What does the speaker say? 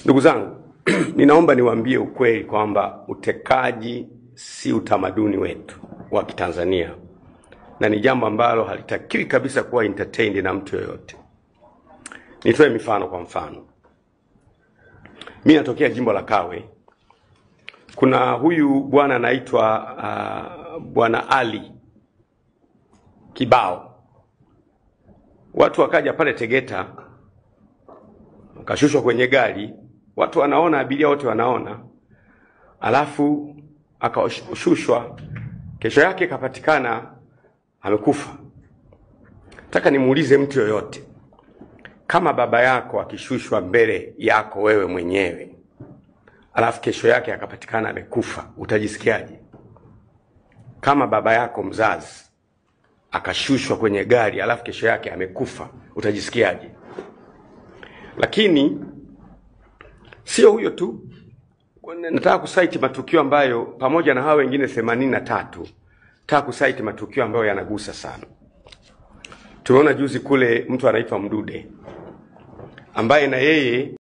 Ndugu zangu, ninaomba niwaambie ukweli kwamba utekaji si utamaduni wetu wa Kitanzania, na ni jambo ambalo halitakiwi kabisa kuwa entertained na mtu yoyote. Nitoe mifano. Kwa mfano, mimi natokea jimbo la Kawe. Kuna huyu bwana anaitwa Bwana Ali Kibao. Watu wakaja pale Tegeta, wakashushwa kwenye gari, watu wanaona, abiria wote wanaona, alafu akashushwa. Kesho yake kapatikana amekufa. Nataka nimuulize mtu yoyote, kama baba yako akishushwa mbele yako wewe mwenyewe, alafu kesho yake akapatikana amekufa, utajisikiaje? Kama baba yako mzazi akashushwa kwenye gari alafu kesho yake amekufa, utajisikiaje? Lakini sio huyo tu. Nataka kusaiti matukio ambayo pamoja na hao wengine 83, nataka kusaiti matukio ambayo yanagusa sana. Tumeona juzi kule mtu anaitwa Mdude ambaye na yeye